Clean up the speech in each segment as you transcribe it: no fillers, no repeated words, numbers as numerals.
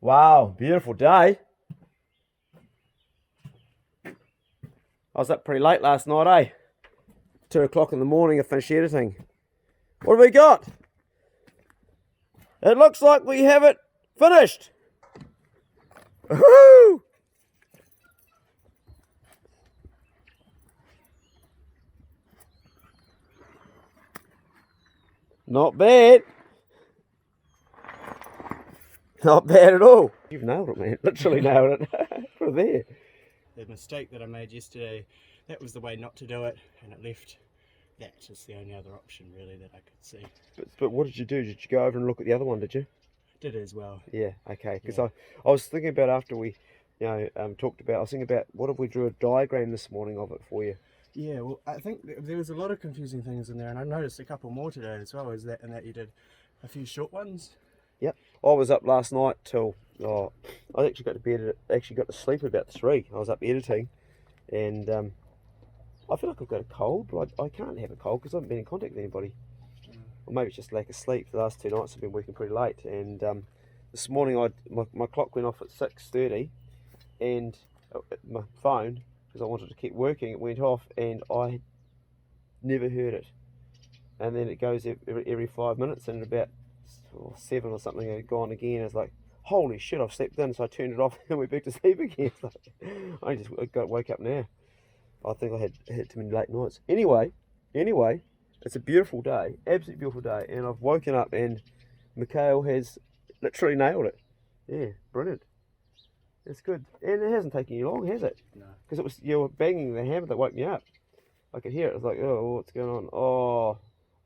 Wow, beautiful day. I was up pretty late last night, eh? 2 o'clock in the morning I finished editing. What have we got? It looks like we have it finished. Woohoo! Not bad. Not bad at all. You've nailed it, man. Literally nailed it. From there. The mistake that I made yesterday, that was the way not to do it, and it left that as the only other option really that I could see. But what did you do? Did you go over and look at the other one, did you? Did as well. Yeah, okay. Because Yeah. I was thinking about after we, talked about, I was thinking about what if we drew a diagram this morning of it for you. Yeah, well, I think there was a lot of confusing things in there, and I noticed a couple more today as well, is that and that you did a few short ones. Yep. I was up last night till, I actually got to bed, actually got to sleep at about 3. I was up editing, and I feel like I've got a cold, but I can't have a cold because I haven't been in contact with anybody. Or maybe it's just lack of sleep. The last 2 nights I've been working pretty late, and this morning my clock went off at 6:30, and my phone, because I wanted to keep working, it went off, and I never heard it. And then it goes every 5 minutes, and at about 7 or something, it had gone again. It's like, holy shit, I've slept in. So I turned it off and went back to sleep again. It's like, I just woke up now. I think I had too many late nights. Anyway, it's a beautiful day, absolutely beautiful day, and I've woken up and Mikhail has literally nailed it. Yeah, brilliant. It's good, and it hasn't taken you long, has it? No. Because it was you were banging the hammer that woke me up. I could hear it. I was like, oh, what's going on? Oh,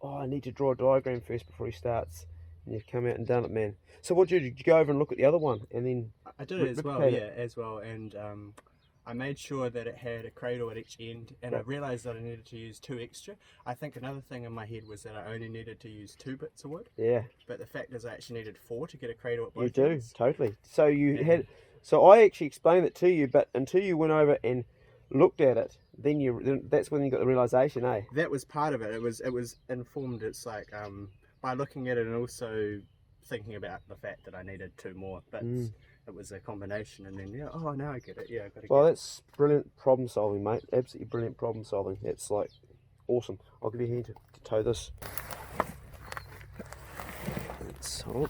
I need to draw a diagram first before he starts. And you've come out and done it, man. So what did you go over and look at the other one, and then I did it as well, yeah, as well, and I made sure that it had a cradle at each end, and I realised that I needed to use 2 extra. I think another thing in my head was that I only needed to use 2 bits of wood. Yeah. But the fact is I actually needed 4 to get a cradle at both You do, ends. totally. So you had, so I actually explained it to you, but until you went over and looked at it, then that's when you got the realisation, eh? That was part of it. It was informed. It's like by looking at it and also thinking about the fact that I needed 2 more bits. It was a combination, and then now I get it. Yeah, I got to. Well, that's brilliant problem solving, mate. Absolutely brilliant problem solving. It's like awesome. I'll give you a hand to tow this. Hold on.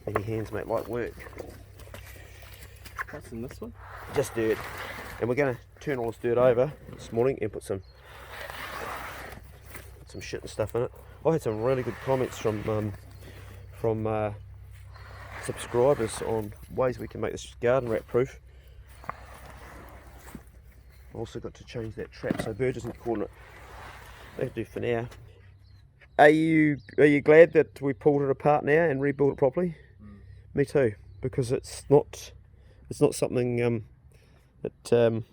Any hands make light work. What's in this one? Just dirt, and we're going to turn all this dirt over this morning and put some shit and stuff in it. I had some really good comments from subscribers on ways we can make this garden rat proof. Also got to change that trap so birds isn't caught in it. That'll do for now. Are you glad that we pulled it apart now and rebuilt it properly? Me too, because it's not something that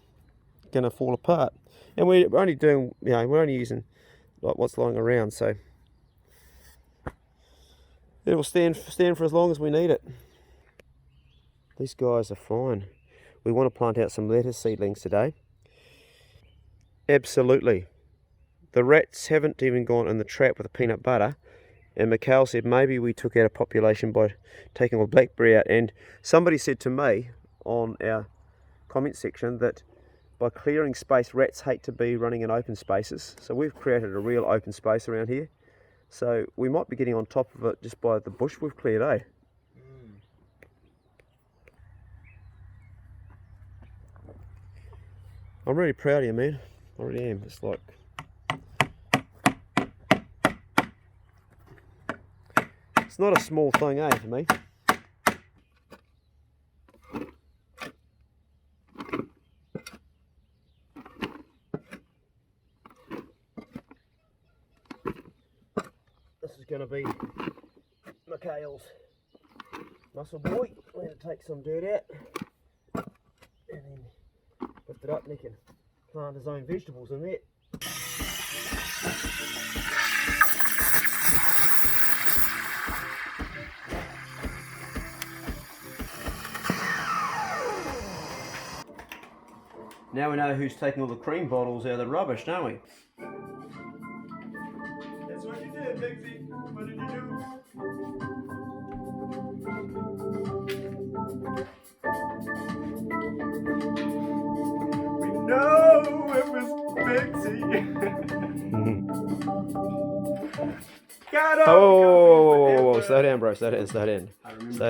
gonna fall apart, and we're only doing, we're only using like what's lying around, so it'll stand for as long as we need it. These guys are fine. We want to plant out some lettuce seedlings today. Absolutely. The rats haven't even gone in the trap with the peanut butter, and Mikhail said maybe we took out a population by taking all the blackberry out, and somebody said to me on our comment section that by clearing space, rats hate to be running in open spaces, so we've created a real open space around here. So we might be getting on top of it just by the bush we've cleared, eh? I'm really proud of you, man. I really am. It's like, it's not a small thing, eh, for me. This is going to be Mikhail's muscle boy. We're going to take some dirt out and then lift it up, and he can plant his own vegetables in there. Now we know who's taking all the cream bottles out of the rubbish, don't we? That's what you did, Bigsy. What did you do? We know it was Bigsy. Got him! Oh, slow down, bro. Slow down. Slow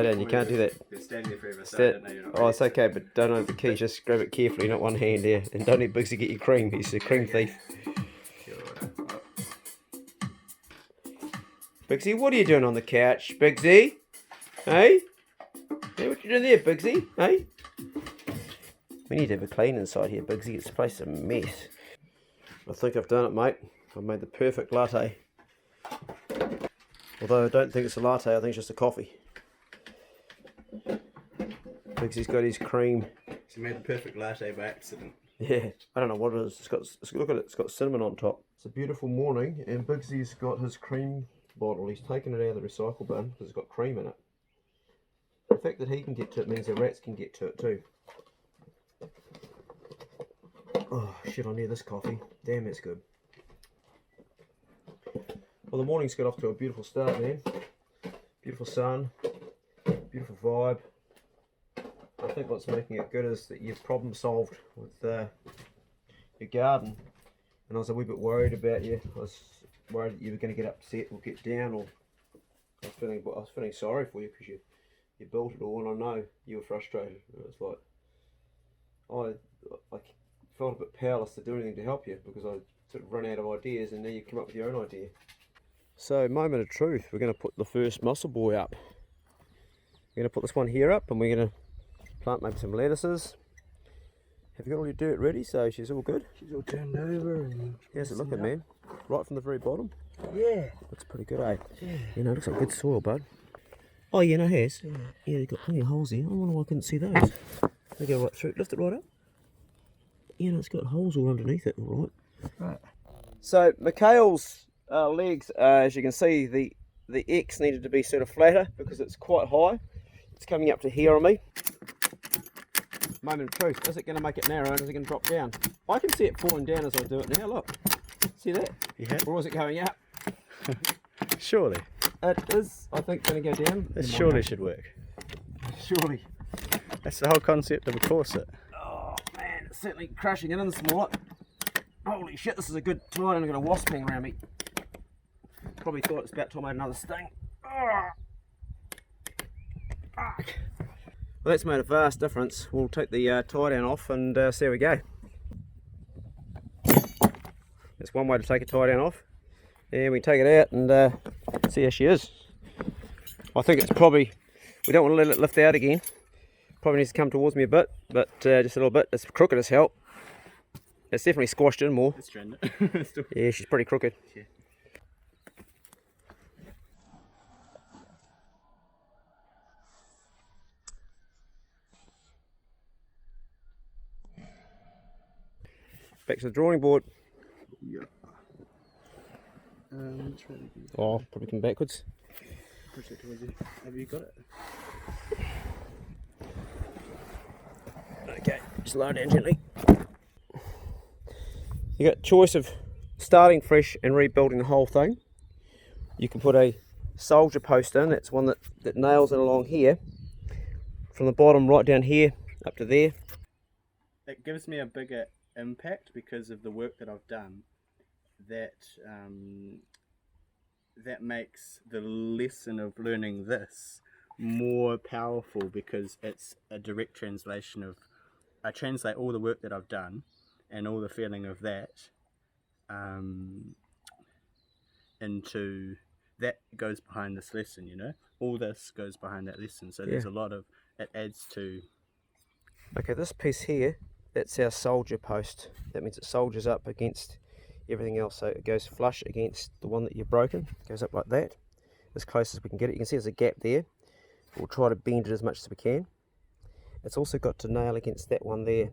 down. You can't do that. You're standing there forever, so I don't know you're not Oh, it's okay, but don't have the keys. Just grab it carefully, not one hand there. And don't let Bigsy get your cream. He's a cream thief. Bigsy, what are you doing on the couch, Bigsy? Hey? Hey, what you doing there, Bigsy? Hey? We need to have a clean inside here, Bigsy. This place is a mess. I think I've done it, mate. I've made the perfect latte. Although I don't think it's a latte, I think it's just a coffee. Bigsy's got his cream. She made the perfect latte by accident. Yeah, I don't know what it is. Look at it, it's got cinnamon on top. It's a beautiful morning, and Bigsy's got his cream bottle. He's taken it out of the recycle bin because it's got cream in it. The fact that he can get to it means the rats can get to it too. Oh shit, I need this coffee. Damn, that's good. Well, the morning's got off to a beautiful start, man. Beautiful sun, beautiful vibe. I think what's making it good is that you've problem solved with your garden. And I was a wee bit worried about you. I was worried that you were going to get upset or get down, or I was feeling sorry for you because you built it all, and I know you were frustrated. And it's like I felt a bit powerless to do anything to help you because I sort of run out of ideas, and now you come up with your own idea. So, moment of truth, we're going to put the first mussel buoy up. We're going to put this one here up, and we're going to plant maybe some lettuces. Have you got all your dirt ready? So she's all good? She's all turned over. And how's it looking, man? Right from the very bottom? Yeah. Looks pretty good, eh? Yeah. You know, looks like good soil, bud. Oh, yeah, no, it has. Yeah, they've got plenty of holes here. I wonder why I couldn't see those. They go right through. Lift it right up. You know, it's got holes all underneath it, all right. Right. So, Mikhail's legs, as you can see, the X needed to be sort of flatter because it's quite high. It's coming up to here on me. Moment of truth, is it going to make it narrow and is it going to drop down? I can see it falling down as I do it now, look. See that? Yeah. Or is it going up? Surely. It is, I think, going to go down. This surely should work. Surely. That's the whole concept of a corset. Oh man, it's certainly crashing in this mullet. Holy shit, this is a good time. I've got a wasp hanging around me. Probably thought it's about time I had another sting. Well, that's made a vast difference. We'll take the tie down off and see how we go. That's one way to take a tie down off. And we take it out and see how she is. I think it's probably, we don't want to let it lift out again. Probably needs to come towards me a bit, but just a little bit. It's crooked as hell. It's definitely squashed in more. It's stranded. Yeah, she's pretty crooked. Yeah. Back to the drawing board. Yeah. Oh, probably come backwards. Push it towards you. Have you got it? Okay, slow down gently. You got choice of starting fresh and rebuilding the whole thing. You can put a soldier post in, that's one that nails it along here. From the bottom right down here, up to there. It gives me a bigger impact because of the work that I've done. That makes the lesson of learning this more powerful because it's a direct translation of, I translate all the work that I've done and all the feeling of that into, that goes behind this lesson, you know, all this goes behind that lesson. So there's a lot of, it adds to. Okay, this piece here, that's our soldier post. That means it soldiers up against everything else, so it goes flush against the one that you've broken. It goes up like that, as close as we can get it. You can see there's a gap there. We'll try to bend it as much as we can. It's also got to nail against that one there.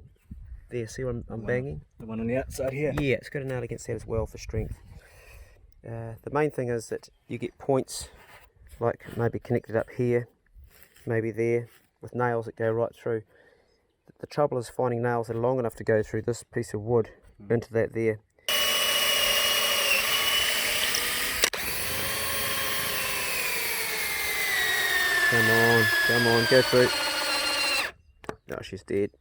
There, see what I'm banging? The one on the outside here? Yeah, it's got to nail against that as well for strength. The main thing is that you get points, like maybe connected up here, maybe there, with nails that go right through. The trouble is finding nails that are long enough to go through this piece of wood into that there. come on, go through. No, she's dead.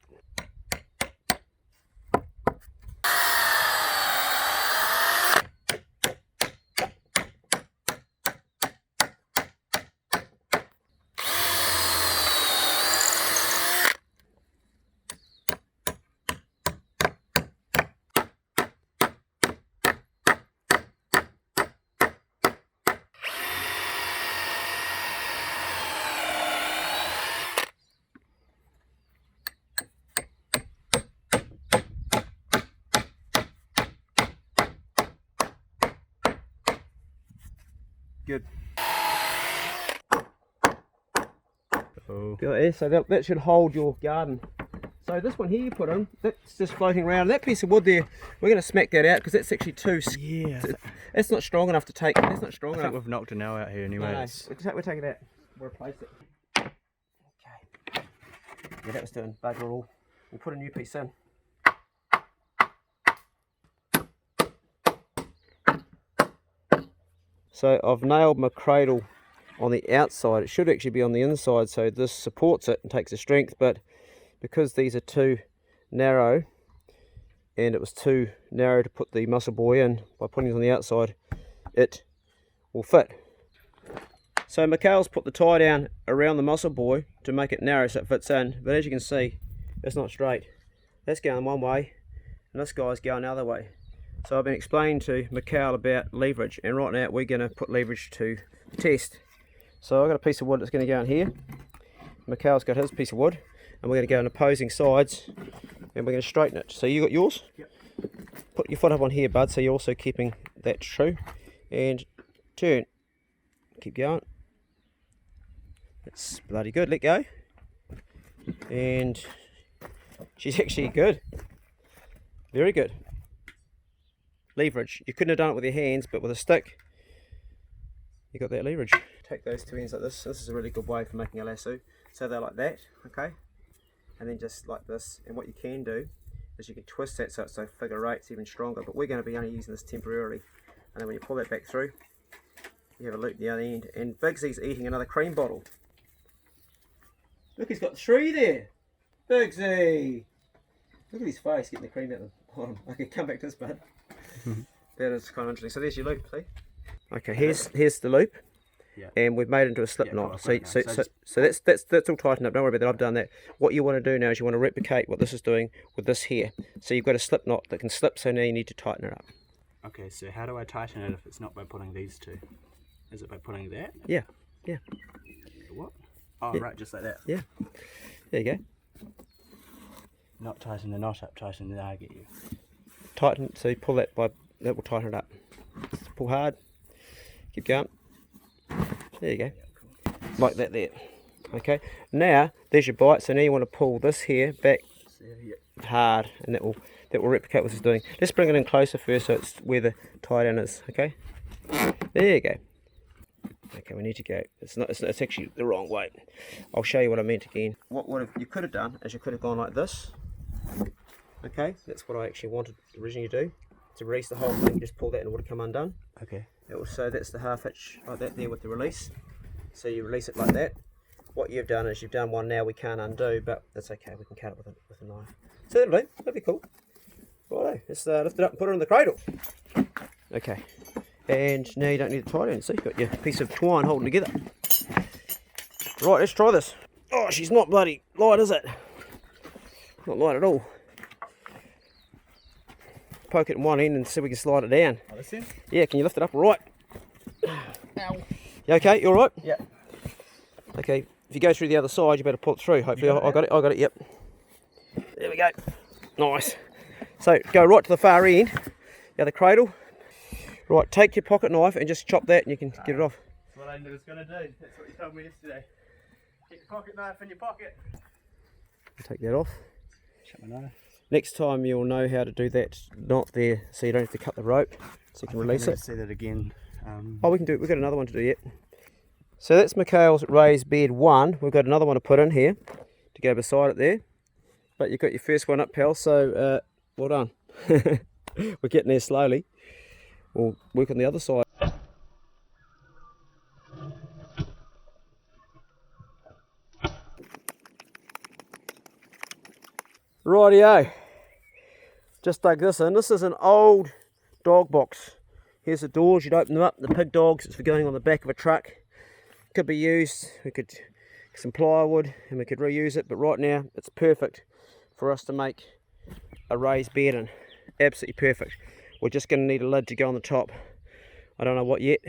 Good. Oh. Good, so that should hold your garden. So this one here you put in, that's just floating around. That piece of wood there, we're going to smack that out because that's actually too. Yeah. It's not strong enough to take. That's not strong enough. I think we've knocked a nail out here anyway. No, we'll take it out. We'll replace it. Okay. Yeah, that was doing bugger all. We'll put a new piece in. So I've nailed my cradle on the outside. It should actually be on the inside, so this supports it and takes the strength, but because these are too narrow, and it was too narrow to put the muscle buoy in by putting it on the outside, it will fit. So Mikhail's put the tie down around the muscle buoy to make it narrow so it fits in, but as you can see, it's not straight. That's going one way, and this guy's going the other way. So I've been explaining to Mikhail about leverage, and right now we're going to put leverage to the test. So I've got a piece of wood that's going to go in here. Mikhail's got his piece of wood, and we're going to go on opposing sides, and we're going to straighten it. So you got yours? Yep. Put your foot up on here, bud, so you're also keeping that true. And turn. Keep going. That's bloody good. Let go. And she's actually good. Very good. Leverage. You couldn't have done it with your hands, but with a stick, you got that leverage. Take those two ends like this. This is a really good way for making a lasso. So they're like that, okay? And then just like this. And what you can do is you can twist that so it's so figure eight's even stronger. But we're going to be only using this temporarily. And then when you pull that back through, you have a loop at the other end. And Bigsy's eating another cream bottle. Look, he's got 3 there. Bigsy! Look at his face getting the cream out the bottom. Okay, come back to this, bud. That is kind of interesting. So there's your loop, see? Okay, here's the loop. Yeah. And we've made it into a slip knot. So that's all tightened up. Don't worry about that. I've done that. What you want to do now is you want to replicate what this is doing with this here. So you've got a slip knot that can slip. So now you need to tighten it up. Okay, so how do I tighten it if it's not by putting these two? Is it by putting that? Yeah. Yeah. What? Oh, yeah. Right, just like that. Yeah. There you go. Not tighten the knot up, tighten the I get you. Tighten, so you pull that by, that will tighten it up. Pull hard. Keep going. There you go. Like that there. Okay. Now there's your bite. So now you want to pull this here back hard, and that will replicate what it's doing. Let's bring it in closer first, so it's where the tie down is. Okay. There you go. Okay, we need to go. It's actually the wrong way. I'll show you what I meant again. What you could have done is you could have gone like this. Okay, that's what I actually wanted originally to do. To release the whole thing, you just pull that and it would have come undone. Okay. So that's the half hitch like that there with the release. So you release it like that. What you've done is you've done one now we can't undo, but that's okay. We can cut it with a knife. So that'll do. That'll be cool. Righto, let's lift it up and put it in the cradle. Okay. And now you don't need the tie down. See, you've got your piece of twine holding together. Right, let's try this. Oh, she's not bloody light, is it? Not light at all. Poke it in one end and see if we can slide it down. Oh, this end? Yeah, can you lift it up? Right. Ow. You okay? You alright? Yeah. Okay, if you go through the other side, you better pull it through. Hopefully, I got it, yep. There we go. Nice. So, go right to the far end, the other cradle. Right, take your pocket knife and just chop that and you can get it off. That's what I was going to do. That's what you told me yesterday. Get your pocket knife in your pocket. Take that off. Shut my knife. Next time you'll know how to do that knot there so you don't have to cut the rope, so you can release it. See that again. Oh, we can do it. We've got another one to do yet. So that's Mikhail's raised bed 1. We've got another one to put in here to go beside it there. But you've got your first one up, pal, so well done. We're getting there slowly. We'll work on the other side. Rightio. Just dug this in. This is an old dog box. Here's the doors. You'd open them up. The pig dogs. It's for going on the back of a truck. Could be used. We could get some plywood and we could reuse it. But right now, it's perfect for us to make a raised bed in. Absolutely perfect. We're just going to need a lid to go on the top. I don't know what yet.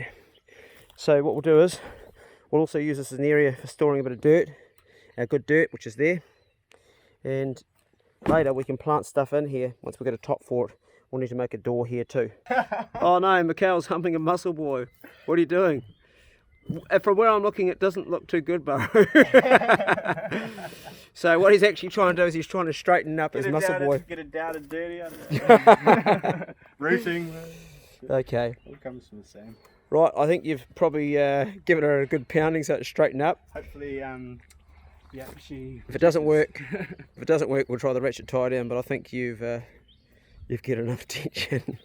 So what we'll do is, we'll also use this as an area for storing a bit of dirt. Our good dirt, which is there. And later we can plant stuff in here. Once we get a top for it, we'll need to make a door here too. Oh no, Mikhail's humping a muscle boy. What are you doing? From where I'm looking, it doesn't look too good, Bo. So what he's actually trying to do is he's trying to straighten up his muscle boy. Get it down and dirty. I don't know. Rooting. Okay. It comes from the same. Right, I think you've probably given her a good pounding so it's straightened up. Hopefully, yeah, if it doesn't work, we'll try the ratchet tie down. But I think you've get enough attention.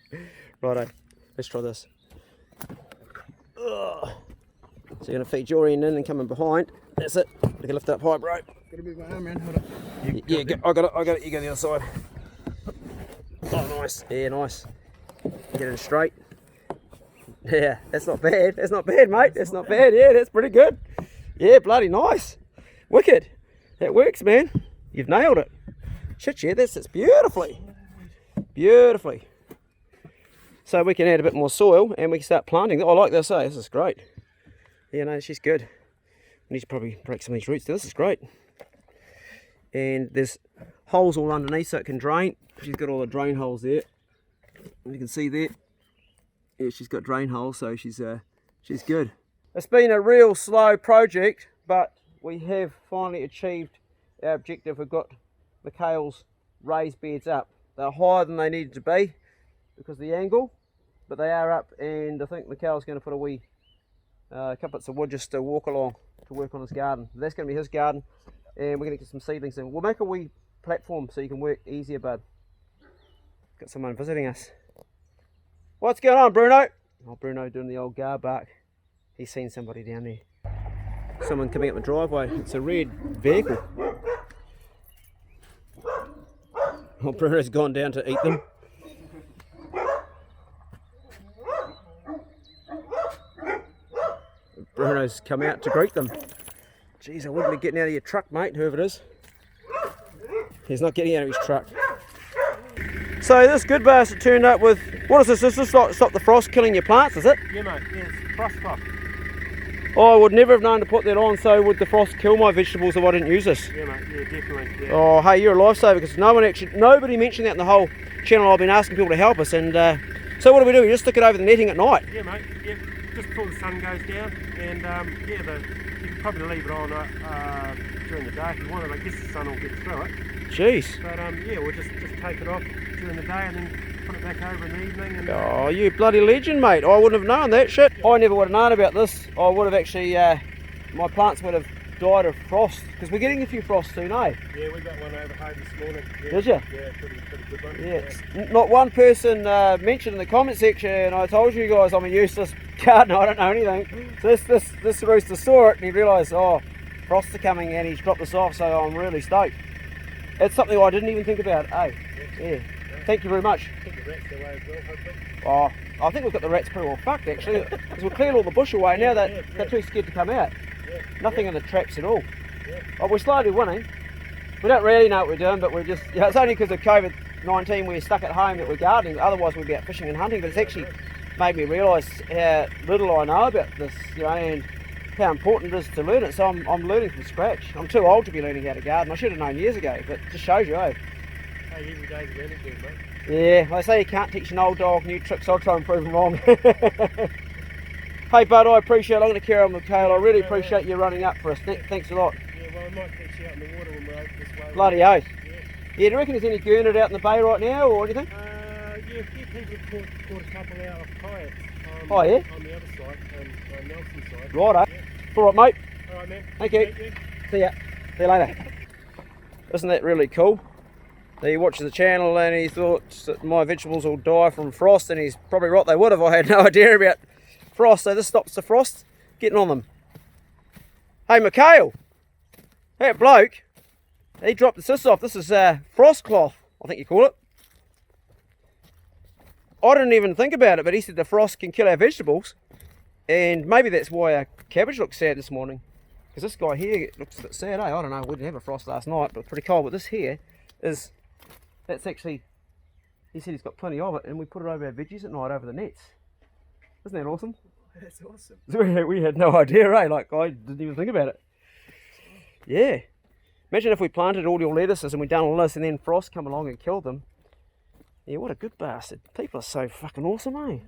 Righto, let's try this. Ugh. So you're going to feed your end in and come in behind. That's it. You can lift it up high, bro. Got a big one, man. Hold on. Yeah, I got it. You go the other side. Oh, nice. Yeah, nice. Get it straight. Yeah, that's not bad. That's not bad, mate. That's not bad. Yeah, that's pretty good. Yeah, bloody nice. Wicked. That works, man. You've nailed it. Shit, yeah, that sits beautifully. Beautifully. So we can add a bit more soil and we can start planting. I like this, eh? This is great. Yeah, no, she's good. We need to probably break some of these roots. This is great. And there's holes all underneath so it can drain. She's got all the drain holes there. You can see that. Yeah, she's got drain holes, so she's good. It's been a real slow project, but we have finally achieved our objective. We've got Mikhail's raised beds up. They're higher than they needed to be because of the angle, but they are up, and I think Mikhail's going to put a couple bits of wood just to walk along to work on his garden. That's going to be his garden, and we're going to get some seedlings in. We'll make a wee platform so you can work easier, bud. Got someone visiting us. What's going on, Bruno? Oh, Bruno doing the old gar bark. He's seen somebody down there. Someone coming up the driveway. It's a red vehicle. Oh, Bruno's gone down to eat them. Bruno's come out to greet them. Jeez, I wouldn't be getting out of your truck, mate, whoever it is. He's not getting out of his truck. So this good bastard turned up with, what is this? This is stop the frost killing your plants, is it? Yeah, mate. Yeah, it's frost crop. Oh, I would never have known to put that on, so would the frost kill my vegetables if I didn't use this? Yeah, mate. Yeah, definitely. Yeah. Oh, hey, you're a lifesaver, because nobody mentioned that in the whole channel. I've been asking people to help us, and so what do? We just stick it over the netting at night? Yeah, mate. Yeah, just before the sun goes down, and yeah, you can probably leave it on during the day if you want it. I guess the sun will get through it. Jeez. But yeah, we'll just take it off during the day and then put it back over in the evening. And, oh, you bloody legend, mate. I wouldn't have known that shit. I never would have known about this. I would have actually, my plants would have died of frost, because we're getting a few frosts soon, eh? Yeah, we got one over home this morning. Yeah, did you? Yeah, pretty good one. Yeah. Not one person mentioned in the comment section, and I told you guys I'm a useless gardener, I don't know anything. So this rooster saw it and he realised, oh, frosts are coming, and he's dropped this off, so I'm really stoked. It's something I didn't even think about, eh? Yeah. Thank you very much. I think the rats are away as well, hopefully. Oh, I think we've got the rats pretty well fucked, actually, because we've cleared all the bush away. Now they're too scared to come out. Yeah. Nothing in the traps at all. Yeah. Oh, we're slowly winning. We don't really know what we're doing, but we're just, it's only because of COVID-19 we're stuck at home that we're gardening. Otherwise we'd be out fishing and hunting. But it's actually made me realise how little I know about this, and how important it is to learn it. So I'm learning from scratch. I'm too old to be learning how to garden. I should have known years ago, but it just shows you, eh? Hey, every day's a learning curve, mate. Yeah, they say you can't teach an old dog new tricks. I'll try and prove them wrong. Hey, bud, I appreciate it. I'm going to carry on with Kale. I really appreciate you running up for us. Thanks a lot. Yeah, well, I might catch you out in the water when we're over this way. Bloody oath. Yeah. Yeah, do you reckon there's any gurnard out in the bay right now, or anything? Yeah, people caught a couple out of kayaks. Oh, yeah? On the other side, on Nelson's side. Righto. Yeah. All right, mate. All right, man. Thank you. See ya. See you later. Isn't that really cool? He watches the channel and he thought that my vegetables will die from frost, and he's probably right, they would if I had no idea about frost. So this stops the frost getting on them. Hey, Mikhail, that bloke, He dropped this off. This is frost cloth, I think you call it. I didn't even think about it, but he said the frost can kill our vegetables. And maybe that's why our cabbage looks sad this morning. Because this guy here looks a bit sad, eh? I don't know, we didn't have a frost last night, but pretty cold. But this here is, that's actually, he said he's got plenty of it, and we put it over our veggies at night over the nets. Isn't that awesome? That's awesome. We had no idea, eh? Like, I didn't even think about it. Yeah. Imagine if we planted all your lettuces and we'd done all this and then frost come along and killed them. Yeah, what a good bastard. People are so fucking awesome, eh?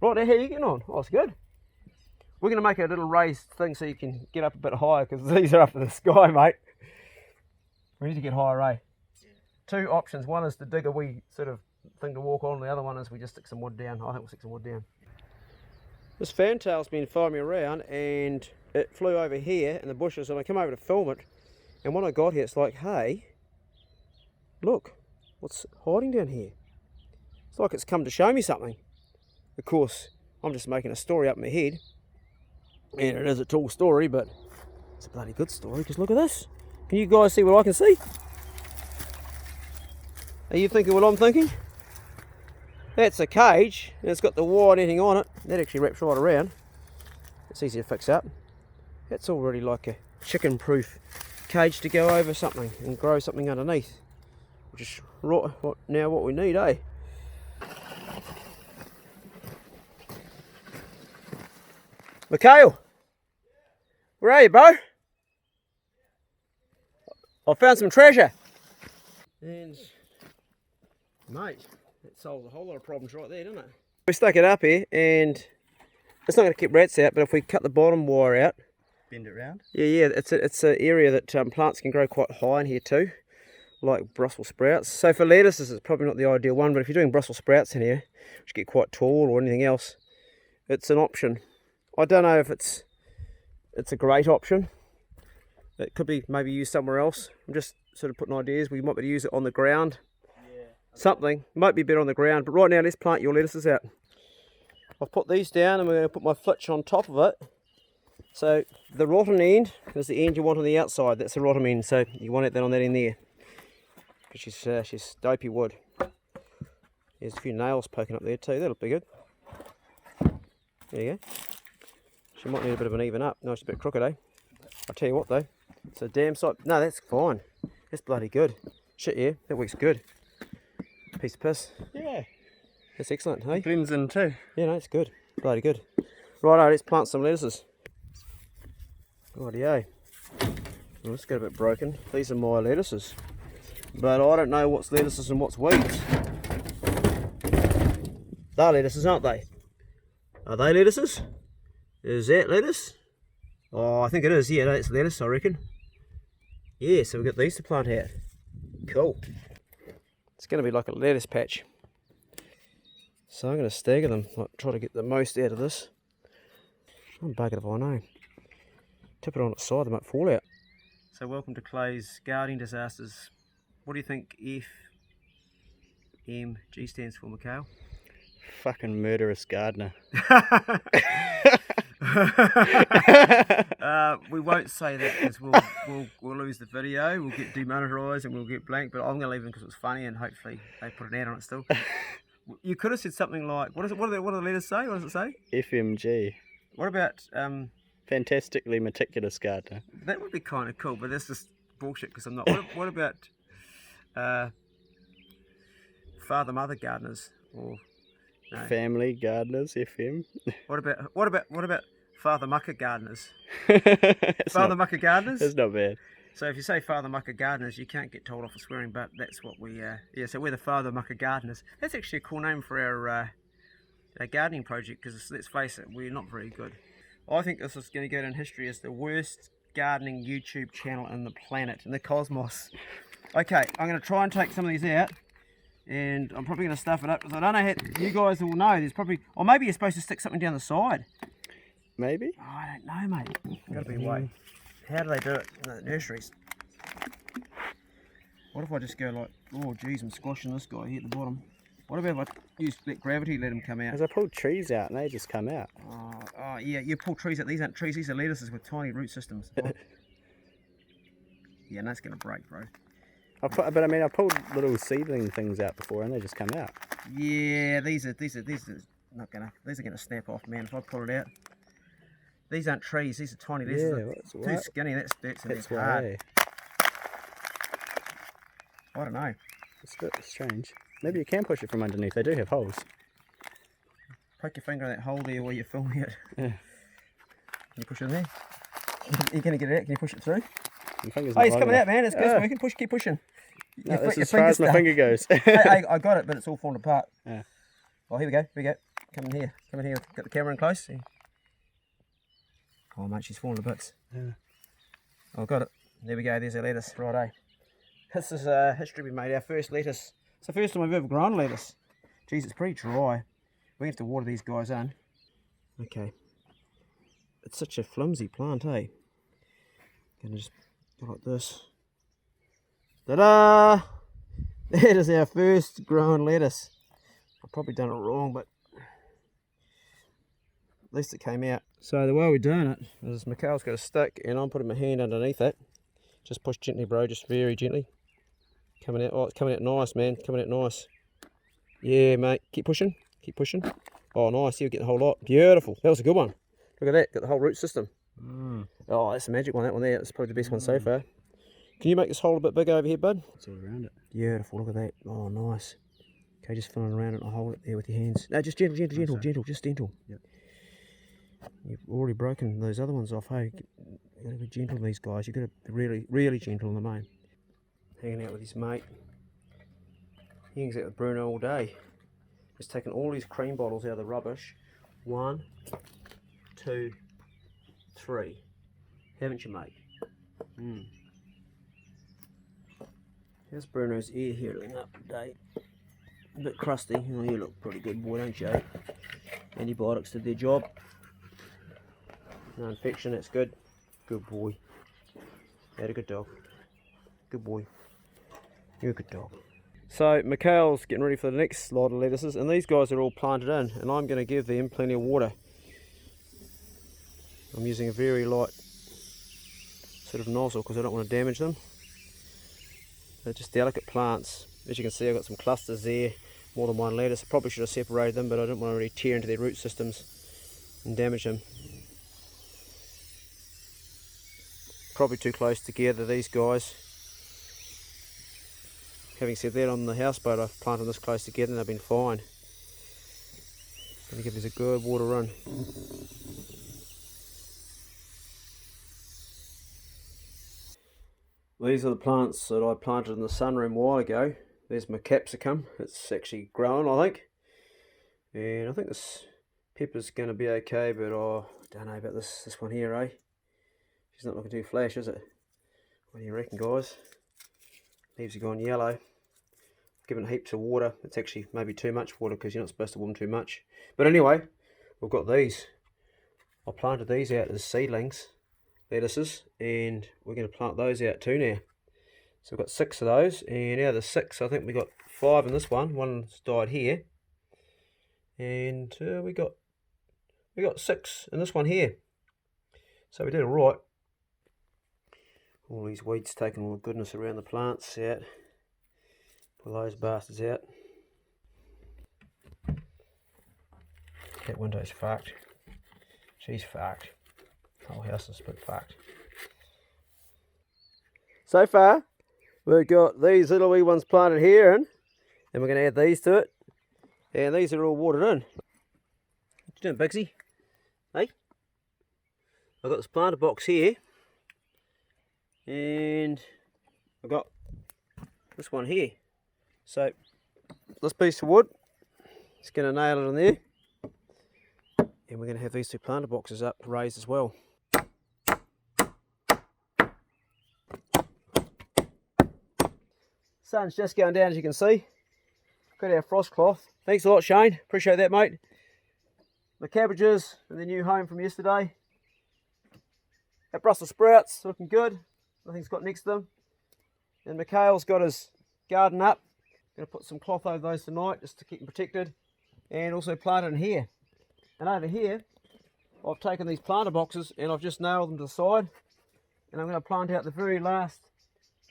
Right, now, how are you getting on? Oh, it's good. We're going to make a little raised thing so you can get up a bit higher, because these are up in the sky, mate. We need to get higher, eh? Yeah. Two options. One is to dig a wee sort of thing to walk on. The other one is we just stick some wood down. I think we'll stick some wood down. This fantail's been following me around, and it flew over here in the bushes, and I came over to film it. And when I got here, it's like, hey, look, what's hiding down here? It's like it's come to show me something. Of course, I'm just making a story up in my head. And it is a tall story, but it's a bloody good story, because look at this. Can you guys see what I can see? Are you thinking what I'm thinking? That's a cage, and it's got the wire netting on it. That actually wraps right around. It's easy to fix up. That's already like a chicken-proof cage to go over something and grow something underneath. Which is right, now what we need, eh? Mikhail, where are you, bro? I found some treasure. And, mate, that solves a whole lot of problems right there, doesn't it? We stuck it up here, and it's not going to keep rats out, but if we cut the bottom wire out, Bend it round? yeah, it's an area that plants can grow quite high in here too, like Brussels sprouts. So for lettuces, it's probably not the ideal one, but if you're doing Brussels sprouts in here, which get quite tall or anything else, it's an option. I don't know if it's a great option. It could be maybe used somewhere else. I'm just sort of putting ideas. We might be able to use it on the ground. Yeah. Something. Might be better on the ground. But right now, let's plant your lettuces out. I've put these down and we're going to put my flitch on top of it. So the rotten end is the end you want on the outside. That's the rotten end. So you want that on that end there. Because she's dopey wood. There's a few nails poking up there too. That'll be good. There you go. She might need a bit of an even up. No, she's a bit crooked, eh? I'll tell you what though, it's a damn sight. No, that's fine. That's bloody good. Shit, yeah, that works good. Piece of piss. Yeah. That's excellent, hey? Blends in too. Yeah, no, it's good. Bloody good. Righto, let's plant some lettuces. Rightio. Well, let's get a bit broken. These are my lettuces. But I don't know what's lettuces and what's weeds. They're lettuces, aren't they? Are they lettuces? Is that lettuce? Oh, I think it is. Yeah, that's lettuce, I reckon. Yeah, so we've got these to plant out. Cool. It's going to be like a lettuce patch. So I'm going to stagger them, like, try to get the most out of this. I'm buggered if I know. Tip it on its side, they might fall out. So welcome to Clay's Gardening Disasters. What do you think FMG stands for, Mikhail? Fucking murderous Gardner. We won't say that because we'll lose the video. We'll get demonetized and we'll get blank. But I'm going to leave them because it was funny and hopefully they put an ad on it still. You could have said something like, what do the letters say? What does it say? FMG. What about Fantastically meticulous Gardner. that would be kind of cool, but that's just bullshit because I'm not. What about father mother gardeners or no. Family Gardeners FM. What about Father Mucker Gardeners? Father Mucker Gardeners? That's not bad. So if you say Father Mucker Gardeners, you can't get told off for swearing, but that's what we, yeah, so we're the Father Mucker Gardeners. That's actually a cool name for our gardening project, because let's face it, we're not very good. I think this is going to go down in history as the worst gardening YouTube channel in the planet, in the cosmos. Okay, I'm going to try and take some of these out, and I'm probably going to stuff it up, because I don't know how, you guys will know, there's probably, or maybe you're supposed to stick something down the side. Maybe? Oh, I don't know, mate. Got to be a way. How do they do it in the nurseries? What if I just go like, oh geez, I'm squashing this guy here at the bottom. What about if I let gravity let him come out? As I pulled trees out and they just come out. Oh yeah, you pull trees out. These aren't trees, these are lettuces with tiny root systems. Yeah, and that's gonna break, bro. But I mean, I pulled little seedling things out before, and they just come out. Yeah, these are not gonna. These are gonna snap off, man. If I pull it out, these aren't trees. These are tiny. These Yeah, are that's too right. skinny. That's dirt's in That's there hard. why. I don't know. It's a bit strange. Maybe you can push it from underneath. They do have holes. Poke your finger in that hole there while you're filming it. Yeah. Can you push it in there? You're gonna get it out. Can you push it through? My finger's Oh, not it's long coming enough. out, man. It's good. Oh. We can push. Keep pushing. No, Your that's your as far as my stuck. finger goes. I got it, but it's all falling apart. Yeah. Oh, here we go. Here we go. Come in here. Come in here. Got the camera in close. Oh, mate, she's falling to bits. Yeah. Oh, got it. There we go. There's our lettuce. Righto. This is history we made. Our first lettuce. It's the first time we've ever grown lettuce. Geez, it's pretty dry. We have to water these guys in. Okay. It's such a flimsy plant, eh? Gonna just go like this. Ta-da! That is our first grown lettuce. I've probably done it wrong, but at least it came out. So the way we're doing it is Mikhail's got a stick and I'm putting my hand underneath it. Just push gently, bro, just very gently. Coming out, oh, it's coming out nice, man, coming out nice. Yeah, mate, keep pushing, keep pushing. Oh, nice, here we get the whole lot. Beautiful, that was a good one. Look at that, got the whole root system. Oh, that's a magic one, that one there. That's probably the best one so far. Can you make this hole a bit bigger over here, bud? It's all around it. Beautiful, look at that. Oh, nice. Okay, just filling around it and hold it there with your hands. No, just gentle, gentle, gentle, gentle, just gentle. Yep. You've already broken those other ones off, hey? You've got to be gentle with these guys. You've got to be really, really gentle on the main. Hanging out with his mate. He hangs out with Bruno all day. He's taken all these cream bottles out of the rubbish. 1, 2, 3. Haven't you, mate? Here's Bruno's ear healing up today. A bit crusty. Oh, you look pretty good, boy, don't you? Antibiotics did their job. No infection, that's good. Good boy. Had a good dog. Good boy. You're a good dog. So Mikhail's getting ready for the next lot of lettuces, and these guys are all planted in, and I'm going to give them plenty of water. I'm using a very light sort of nozzle because I don't want to damage them. They're just delicate plants. As you can see, I've got some clusters there, more than one lettuce. I probably should have separated them, but I didn't want to really tear into their root systems and damage them. Probably too close together, these guys. Having said that, on the houseboat I've planted them this close together and they've been fine. Going to give these a good water run. These are the plants that I planted in the sunroom a while ago. There's my capsicum. It's actually growing, I think. And I think this pepper's going to be okay, but I don't know about this one here, eh? She's not looking too flash, is it? What do you reckon, guys? Leaves are gone yellow. Given heaps of water. It's actually maybe too much water because you're not supposed to warm too much. But anyway, we've got these. I planted these out as seedlings, lettuces, and we're going to plant those out too now. So we've got 6 of those, and out of the 6, I think we got 5 in this one. One's died here, and we got 6 in this one here. So we did all right. All these weeds taking all the goodness around the plants out. Pull those bastards out. That window's fucked. She's fucked. The whole house is a bit fucked. So far, we've got these little wee ones planted here in, and we're going to add these to it. And these are all watered in. What you doing, Bigsy? Hey? I've got this planter box here. And I've got this one here. So this piece of wood, it's going to nail it in there, and we're going to have these 2 planter boxes up raised as well. Sun's just going down, as you can see. Got our frost cloth. Thanks a lot, Shane. Appreciate that, mate. The cabbages in their new home from yesterday. Our Brussels sprouts looking good. Nothing's got next to them. And Mikhail's got his garden up. Going to put some cloth over those tonight just to keep them protected. And also plant it in here. And over here, I've taken these planter boxes and I've just nailed them to the side. And I'm going to plant out the very last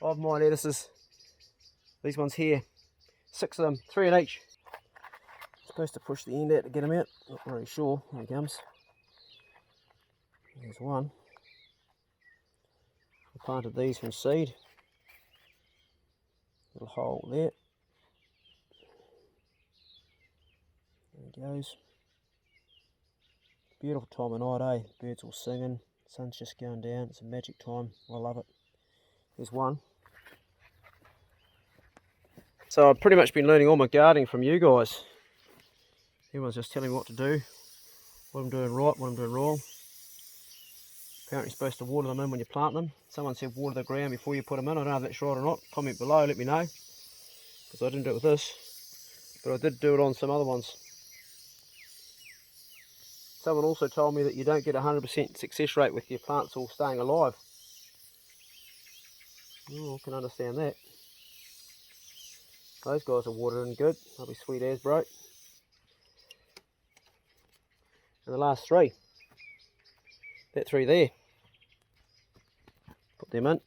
of my lettuces. These ones here, 6 of them, 3 in each. Supposed to push the end out to get them out, not really sure. Here it comes. There's one. I planted these from seed. Little hole there. There he goes. Beautiful time of night, eh? Birds all singing, sun's just going down, it's a magic time, I love it. There's one. So I've pretty much been learning all my gardening from you guys. Everyone's just telling me what to do, what I'm doing right, what I'm doing wrong. Apparently you're supposed to water them in when you plant them. Someone said water the ground before you put them in. I don't know if that's right or not. Comment below, let me know. Because I didn't do it with this. But I did do it on some other ones. Someone also told me that you don't get a 100% success rate with your plants all staying alive. Oh, I can understand that. Those guys are watering good. They'll be sweet as, bro. And the last 3. That 3 there. Put them in.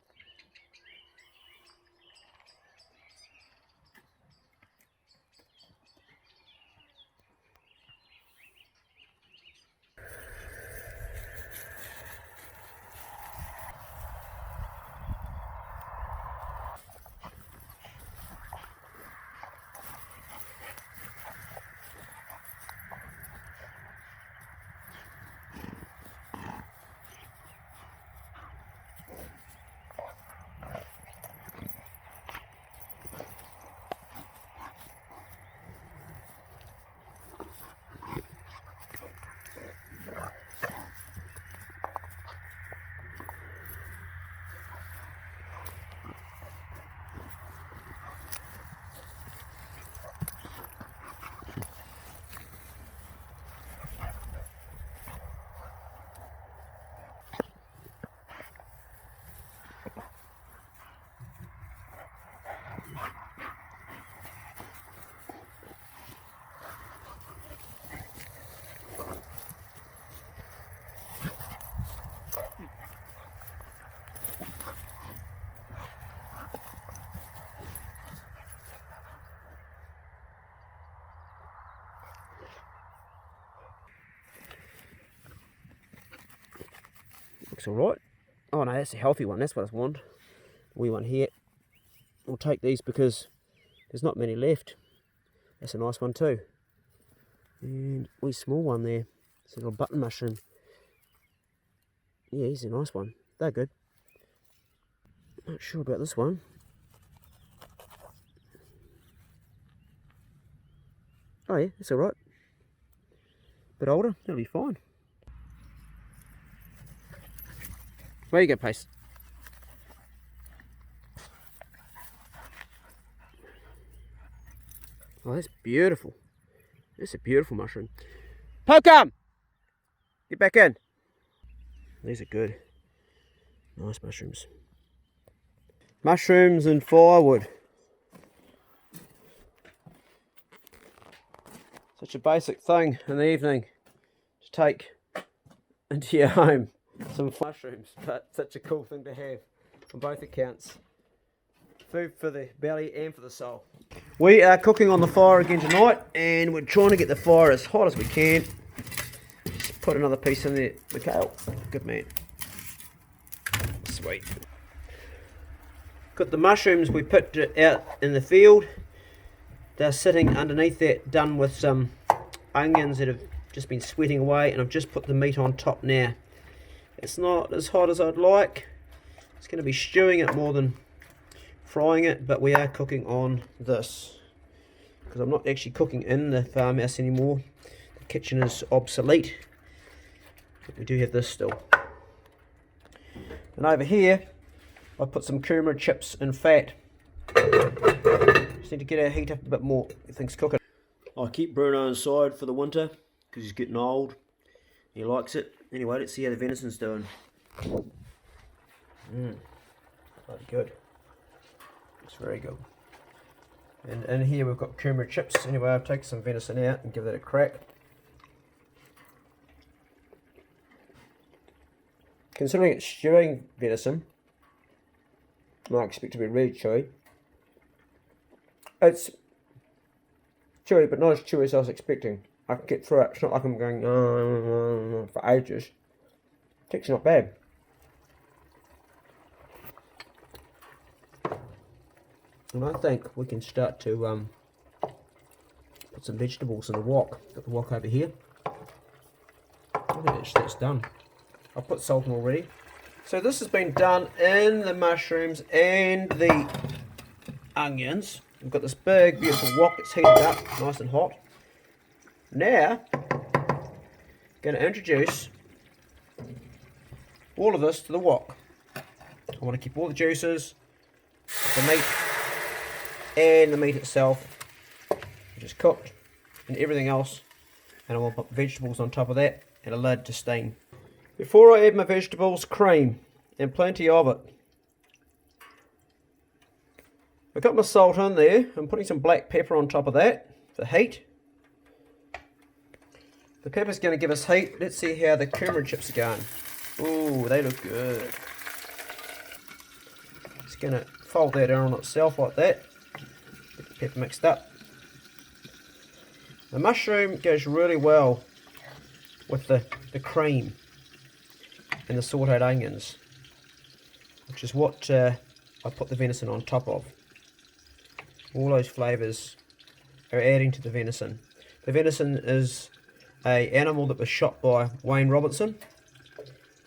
Looks alright. Oh no, that's a healthy one, that's what I want. Wee one here. We'll take these because there's not many left. That's a nice one too. And wee small one there. It's a little button mushroom. Yeah, he's a nice one. They're good. Not sure about this one. Oh yeah, that's alright. Bit older, that'll be fine. Where you go, Pace? Oh, that's beautiful. That's a beautiful mushroom. Pokem! Get back in. These are good. Nice mushrooms. Mushrooms and firewood. Such a basic thing in the evening to take into your home. Some mushrooms, but such a cool thing to have on both accounts. Food for the belly and for the soul. We are cooking on the fire again tonight, and we're trying to get the fire as hot as we can. Just put another piece in there, Mikhail. Good man. Sweet. Got the mushrooms we picked out in the field. They're sitting underneath that, done with some onions that have just been sweating away, and I've just put the meat on top now. It's not as hot as I'd like. It's going to be stewing it more than frying it, but we are cooking on this because I'm not actually cooking in the farmhouse anymore. The kitchen is obsolete, but we do have this still. And over here I put some kumara chips and fat. Just need to get our heat up a bit more. Things cooking. I keep Bruno inside for the winter because he's getting old. He likes it. Anyway, let's see how the venison's doing. Bloody good. It's very good. And in here we've got kumara chips. Anyway, I've taken some venison out and give that a crack. Considering it's stewing venison, I expect it to be really chewy. It's chewy, but not as chewy as I was expecting. I can get through it. It's not like I'm going for ages. It's actually not bad. And I think we can start to put some vegetables in the wok. Got the wok over here. I think that's done. I've put salt in already. So this has been done in the mushrooms and the onions. We've got this big, beautiful wok that's heated up, nice and hot. Now, going to introduce all of this to the wok. I want to keep all the juices, the meat, and the meat itself, which is cooked, and everything else. And I want to put vegetables on top of that, and a lid to steam. Before I add my vegetables, cream, and plenty of it. I've got my salt in there. I'm putting some black pepper on top of that for heat. The pepper's going to give us heat. Let's see how the cumin chips are going. Ooh, they look good. Just going to fold that in on itself like that. Get the pepper mixed up. The mushroom goes really well with the cream and the sauteed onions, which is what I put the venison on top of. All those flavours are adding to the venison. The venison is an animal that was shot by Wayne Robinson,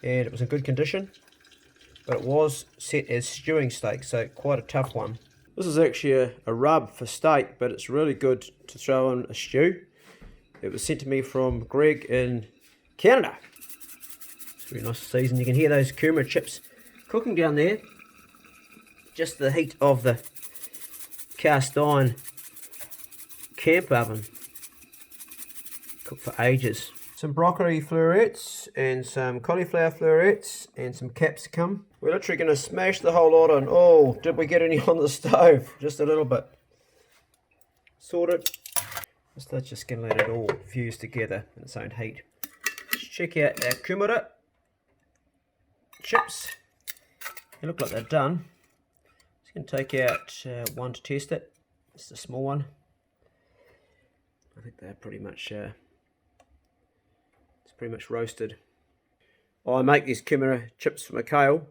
and it was in good condition, but it was set as stewing steak, so quite a tough one. This is actually a rub for steak, but it's really good to throw in a stew. It was sent to me from Greg in Canada. It's really nice to season. You can hear those cumin chips cooking down there. Just the heat of the cast iron camp oven. Cooked for ages. Some broccoli florets and some cauliflower florets and some capsicum. We're literally going to smash the whole lot in. Oh, did we get any on the stove? Just a little bit. Sorted. Let's just going to let it all fuse together in its own heat. Let's check out our kumara chips. They look like they're done. Just going to take out one to test it. It's a small one. I think they're pretty much roasted. I make these kumara chips for my kale.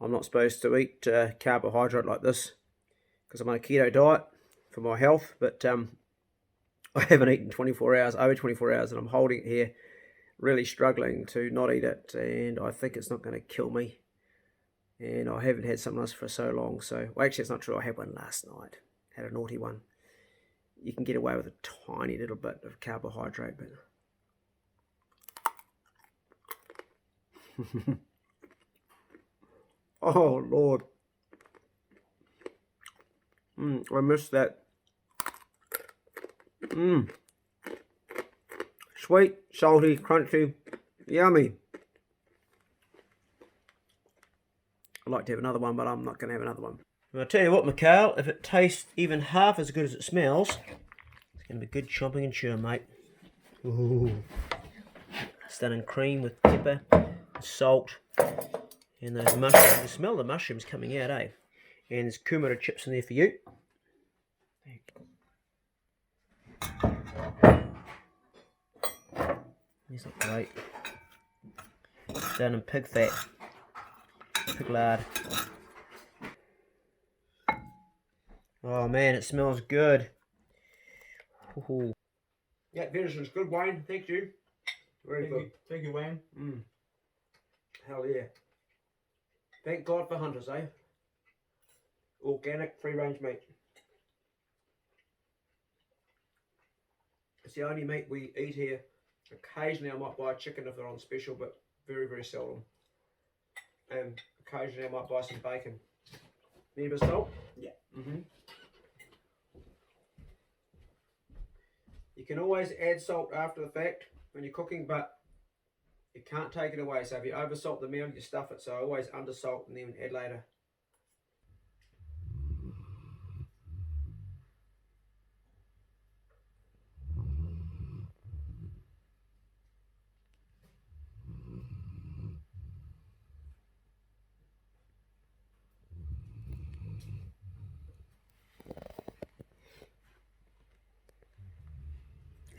I'm not supposed to eat carbohydrate like this because I'm on a keto diet for my health, but I haven't eaten 24 hours, over 24 hours, and I'm holding it here, really struggling to not eat it, and I think it's not going to kill me. And I haven't had something else for so long, so, well, actually it's not true, I had one last night, had a naughty one. You can get away with a tiny little bit of carbohydrate, but oh Lord, I missed that. Sweet, salty, crunchy, yummy. I'd like to have another one, but I'm not going to have another one. And I'll tell you what, Mikhail, if it tastes even half as good as it smells, it's going to be good chomping and chewing, mate. Ooh. Stunning cream with pepper, salt, and those mushrooms. You smell the mushrooms coming out, eh? And there's kumara chips in there for you. These look great. Done in pig fat, pig lard. Oh man, it smells good. Ooh. Yeah, venison's good, Wayne. Thank you. Very good. Thank you, Wayne. Hell yeah. Thank God for hunters, eh? Organic, free-range meat. It's the only meat we eat here. Occasionally I might buy a chicken if they're on special, but very, very seldom. And occasionally I might buy some bacon. Need a bit of salt? Yeah. You can always add salt after the fact when you're cooking, but you can't take it away. So if you oversalt the meal, you stuff it. So always undersalt and then add later.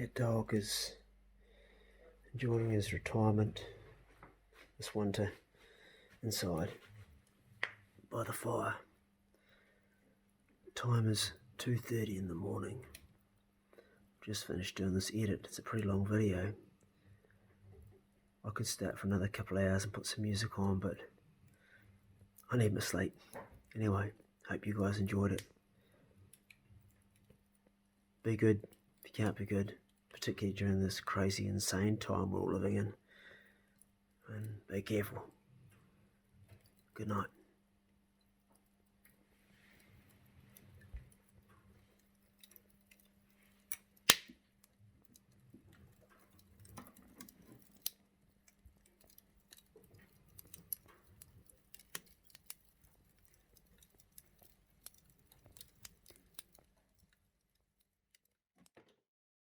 That dog is enjoying his retirement this winter inside by the fire. Time is 2:30 in the morning. Just finished doing this edit. It's a pretty long video. I could start for another couple of hours and put some music on, but I need my sleep. Anyway, hope you guys enjoyed it. Be good if you can't be good, particularly during this crazy, insane time we're all living in. And be careful. Good night.